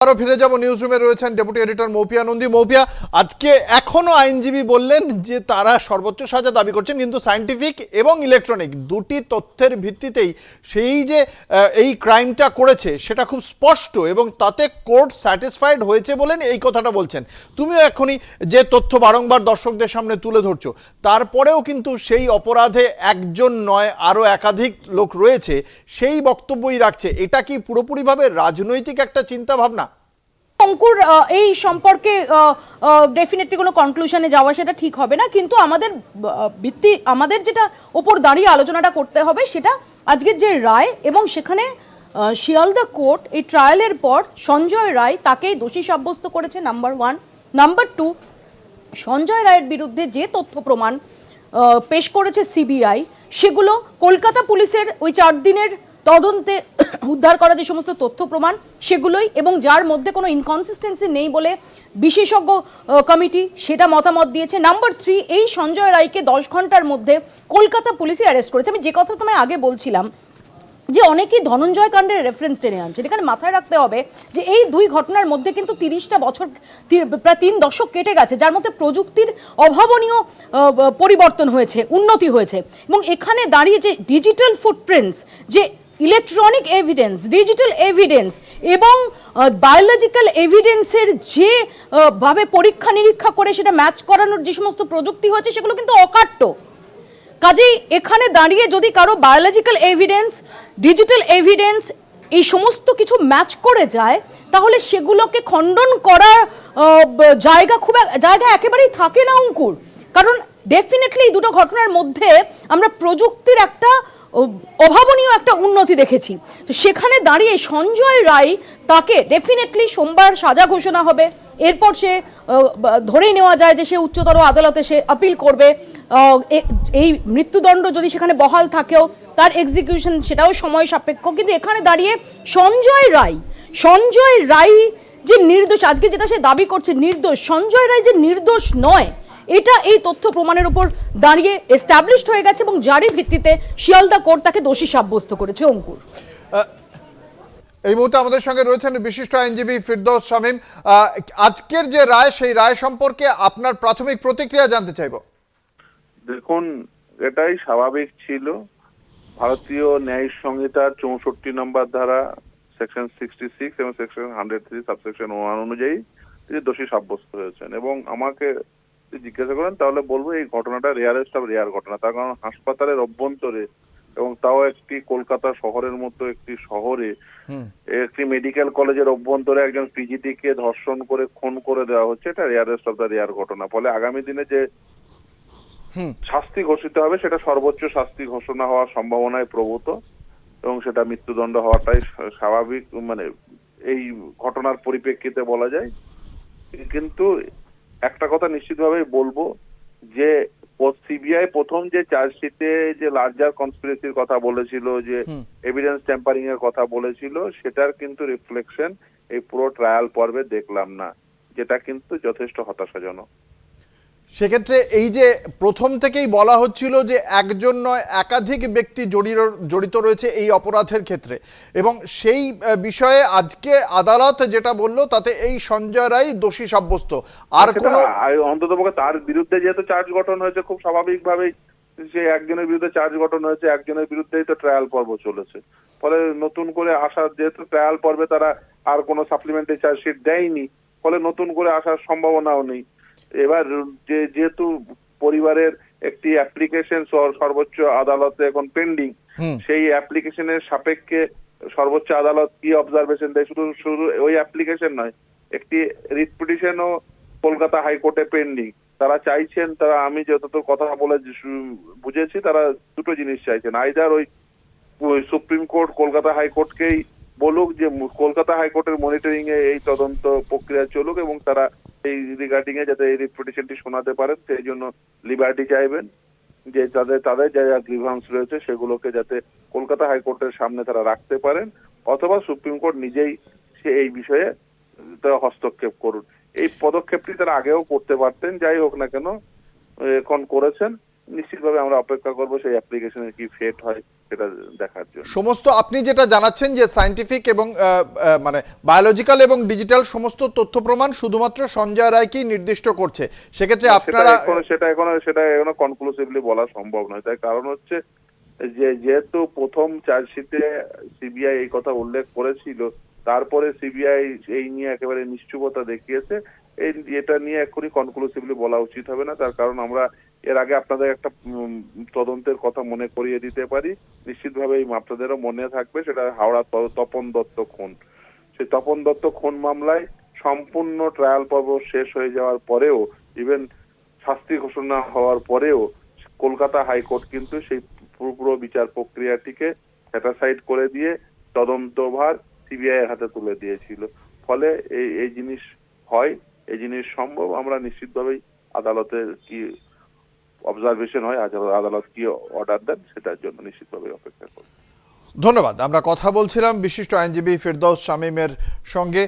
আবারও ফিরে যাব নিউজ রুমে রয়েছেন ডেপুটি এডিটর মৌপিয়া নন্দী। মৌপিয়া, আজকে এখনো আইনজীবী বললেন যে তারা সর্বোচ্চ সাজা দাবি করছেন, কিন্তু সায়েন্টিফিক এবং ইলেকট্রনিক দুটি তথ্যের ভিত্তিতেই সেই যে এই ক্রাইমটা করেছে সেটা খুব স্পষ্ট এবং তাতে কোর্ট স্যাটিসফাইড হয়েছে বলেন এই কথাটা বলছেন। তুমিও এখনই যে তথ্য বারংবার দর্শকদের সামনে তুলে ধরছো, তারপরেও কিন্তু সেই অপরাধে একজন নয় আরও একাধিক লোক রয়েছে সেই বক্তব্যই রাখছে। এটা কি পুরোপুরিভাবে রাজনৈতিক একটা চিন্তা ভাবনা? অঙ্কুর, এই সম্পর্কে ডেফিনেটলি কোনো কনক্লুশনে যাওয়া সেটা ঠিক হবে না, কিন্তু আমাদের যেটা ওপর দাঁড়িয়ে আলোচনাটা করতে হবে সেটা আজকের যে রায়, এবং সেখানে শিয়ালদা কোর্ট এই ট্রায়ালের পর সঞ্জয় রায় তাকেই দোষী সাব্যস্ত করেছে, নাম্বার 1। নাম্বার 2, সঞ্জয় রায়ের বিরুদ্ধে যে তথ্য প্রমাণ পেশ করেছে সিবিআই, সেগুলো কলকাতা পুলিশের ওই 4 দিনের তদন্তে উদ্ধার করা যে সমস্ত তথ্য প্রমাণ সেগুলোই, এবং যার মধ্যে কোনো ইনকনসিস্টেন্সি নেই বলে বিশেষজ্ঞ কমিটি সেটা মতামত দিয়েছে। নাম্বার 3, এই সঞ্জয় রায়কে 10 ঘন্টার মধ্যে কলকাতা পুলিশে অ্যারেস্ট করেছে। আমি যে কথা তোমায় আগে বলছিলাম যে অনেকেই ধনঞ্জয় কাণ্ডের রেফারেন্স টেনে আনছে, এখানে মাথায় রাখতে হবে যে এই 2 ঘটনার মধ্যে কিন্তু 30টা বছর, প্রায় 3 দশক কেটে গেছে, যার মধ্যে প্রযুক্তির অভাবনীয় পরিবর্তন হয়েছে, উন্নতি হয়েছে। এবং এখানে দাঁড়িয়ে যে ডিজিটাল ফুটপ্রিন্টস, যে ইলেকট্রনিক এভিডেন্স, ডিজিটাল এভিডেন্স এবং বায়োলজিক্যাল এভিডেন্সের যে ভাবে পরীক্ষা নিরীক্ষা করে সেটা ম্যাচ করানোর যে সমস্ত প্রযুক্তি হয়েছে, সেগুলো কিন্তু অকাট্য। কাজেই এখানে দাঁড়িয়ে যদি কারো বায়োলজিক্যাল এভিডেন্স, ডিজিটাল এভিডেন্স এই সমস্ত কিছু ম্যাচ করে যায়, তাহলে সেগুলোকে খণ্ডন করার জায়গা একেবারেই থাকে না অঙ্কুর। কারণ ডেফিনেটলি এই দুটো ঘটনার মধ্যে আমরা প্রযুক্তির একটা অভাবনীয় একটা উন্নতি দেখেছি। তো সেখানে দাঁড়িয়ে সঞ্জয় রায়, তাকে ডেফিনেটলি সোমবার সাজা ঘোষণা হবে, এরপর সে ধরেই নেওয়া যায় যে সে উচ্চতর আদালতে সে আপিল করবে। এই মৃত্যুদণ্ড যদি সেখানে বহাল থাকেও তার এক্সিকিউশন সেটাও সময় সাপেক্ষ। কিন্তু এখানে দাঁড়িয়ে সঞ্জয় রায় যে নির্দোষ, আজকে যেটা সে দাবি করছে নির্দোষ, সঞ্জয় রায় যে নির্দোষ নয়, এটা এই তথ্য প্রমাণের উপর দাঁড়িয়ে এস্টাবলিশড হয়ে গেছে, এবং যারই ভিত্তিতে শিয়ালদা কোর্ট তাকে দোষী সাব্যস্ত করেছে। অঙ্কুর, এই মুহূর্তে আমাদের সঙ্গে রয়েছেন বিশিষ্ট আইনজীবী ফিরদৌস শামীম। আজকের যে রায়, সেই রায় সম্পর্কে আপনার প্রাথমিক প্রতিক্রিয়া জানতে চাইব। দেখুন, এটাই স্বাভাবিক ছিল। ভারতীয় ন্যায় সংহিতার 64 নম্বর ধারা, সেকশন 66 এবং সেকশন 103 সাবসেকশন 1 অনুযায়ী তিনি দোষী সাব্যস্ত হয়েছেন। এবং আমাকে জিজ্ঞাসা করেন তাহলে বলবো এই ঘটনাটা রেয়ারেস্ট অফ রেয়ার ঘটনা। তার কারণ হাসপাতালের অভ্যন্তরে, এবং তাও একটি কলকাতা শহরের মতো একটি শহরে, একটি মেডিকেল কলেজের অভ্যন্তরে একজন পিজিটিকে ধর্ষণ করে খুন করে দেওয়া হচ্ছে, এটা রেয়ারেস্ট অফ দ্য রেয়ার ঘটনা। ফলে আগামী দিনে যে শাস্তি ঘোষিত হবে সেটা সর্বোচ্চ শাস্তি ঘোষণা হওয়ার সম্ভাবনায় প্রভূত, এবং সেটা মৃত্যুদণ্ড হওয়াটাই স্বাভাবিক, মানে এই ঘটনার পরিপ্রেক্ষিতে বলা যায়। কিন্তু একটা কথা নিশ্চিতভাবেই বলবো যে সিবিআই প্রথম যে চার্জশিটে যে লার্জার কনস্পিরেসির কথা বলেছিল, যে এভিডেন্স ট্যাম্পারিং এর কথা বলেছিল, সেটার কিন্তু রিফ্লেকশন এই পুরো ট্রায়াল পর্বে দেখলাম না, যেটা কিন্তু যথেষ্ট হতাশাজনক। সেক্ষেত্রে এই যে প্রথম থেকেই বলা হচ্ছিল যে একজন নয় একাধিক ব্যক্তি জড়িত রয়েছে এই অপরাধের ক্ষেত্রে, এবং সেই বিষয়ে আজকে আদালত যেটা বলল তাতে এই সঞ্জয় রায় দোষী সাব্যস্ত। আর কোনো অন্ততপক্ষে তার বিরুদ্ধে যেহেতু চার্জ গঠন হয়েছে, খুব স্বাভাবিকভাবেই যে একজনের বিরুদ্ধে চার্জ গঠন হয়েছে, একজনের বিরুদ্ধেই তো ট্রায়াল পর্ব চলেছে। ফলে নতুন করে আসার, যেহেতু ট্রায়াল পর্বে তারা আর কোনো সাপ্লিমেন্টারি চার্জশিট দেয়নি, ফলে নতুন করে আসার সম্ভাবনাও নেই। এবার যেহেতু পরিবারের একটি অ্যাপ্লিকেশন সর্বোচ্চ আদালতে এখন পেন্ডিং, সেই অ্যাপ্লিকেশনের সাপেক্ষে সর্বোচ্চ আদালত কি অবজারভেশন দেয়, শুধু ওই অ্যাপ্লিকেশন নয়, একটি রিট পিটিশনও কলকাতা হাইকোর্টে পেন্ডিং। তারা চাইছেন, তারা আমি যতদূর কথা বলে বুঝেছি, তারা দুটো জিনিস চাইছেন। আইদার ওই সুপ্রিম কোর্ট কলকাতা হাইকোর্টকেই বলুক যে কলকাতা হাইকোর্টের মনিটরিং এ এই তদন্ত প্রক্রিয়া চলুক, এবং তারা এই রিগার্ডিং এ যাতে এই রিপিটিশনটি শোনাতে পারেন সেই জন্য লিবার্টি চাইবেন, যে তাদের যা গ্রিভান্স রয়েছে সেগুলোকে যাতে কলকাতা হাইকোর্টের সামনে তারা রাখতে পারেন, অথবা সুপ্রিম কোর্ট নিজেই সে এই বিষয়ে হস্তক্ষেপ করুন। এই পদক্ষেপটি তারা আগেও করতে পারতেন, যাই হোক না কেন এখন করেছেন। নিশ্চিতভাবে আমরা অপেক্ষা করবো সেই অ্যাপ্লিকেশনের কি ফেট হয় সেটা দেখার জন্য। সমস্ত আপনি যেটা জানাচ্ছেন যে সায়েন্টিফিক এবং মানে বায়োলজিক্যাল এবং ডিজিটাল সমস্ত তথ্য প্রমাণ শুধুমাত্র সঞ্জয় রায়কেই নির্দিষ্ট করছে, সেক্ষেত্রে আপনারা সেটা এখনো কনক্লুসিভলি বলা সম্ভব নয়। তার কারণ হচ্ছে যে যেহেতু প্রথম চার্জশিটে সিবিআই এই কথা উল্লেখ করেছিল, তারপরে সিবিআই এই নিয়ে একেবারে নিশ্চুপতা দেখিয়েছে, এটা নিয়ে এক্ষুনি কনক্লুসিভলি বলা উচিত হবে না। তার কারণ আমরা এর আগে আপনাদের একটা তদন্তের কথা মনে করিয়ে দিতে পারি, নিশ্চিতভাবে এই আপনাদেরও মনে থাকবে, সেটা হাওড়া তপন দত্ত খুন। সেই তপন দত্ত খুন মামলায় সম্পূর্ণ ট্রায়াল পর্ব শেষ হয়ে যাওয়ার পরেও, ইভেন শাস্তি ঘোষণা হওয়ার পরেও কলকাতা হাইকোর্ট কিন্তু সেই পুরো বিচার প্রক্রিয়াটিকে স্যাটাসাইড করে দিয়ে তদন্তভার সিবিআই এর হাতে তুলে দিয়েছিল। ফলে এই জিনিস হয়, এই জিনিস সম্ভব। আমরা নিশ্চিতভাবেই আদালতের কি অবজারভেশন হয়, আদালত কি অর্ডার দেন, সেটার জন্য নিশ্চিতভাবে অপেক্ষা করব। ধন্যবাদ। আমরা কথা বলছিলাম বিশিষ্ট আইনজীবী ফেরদৌস শামীমের সঙ্গে।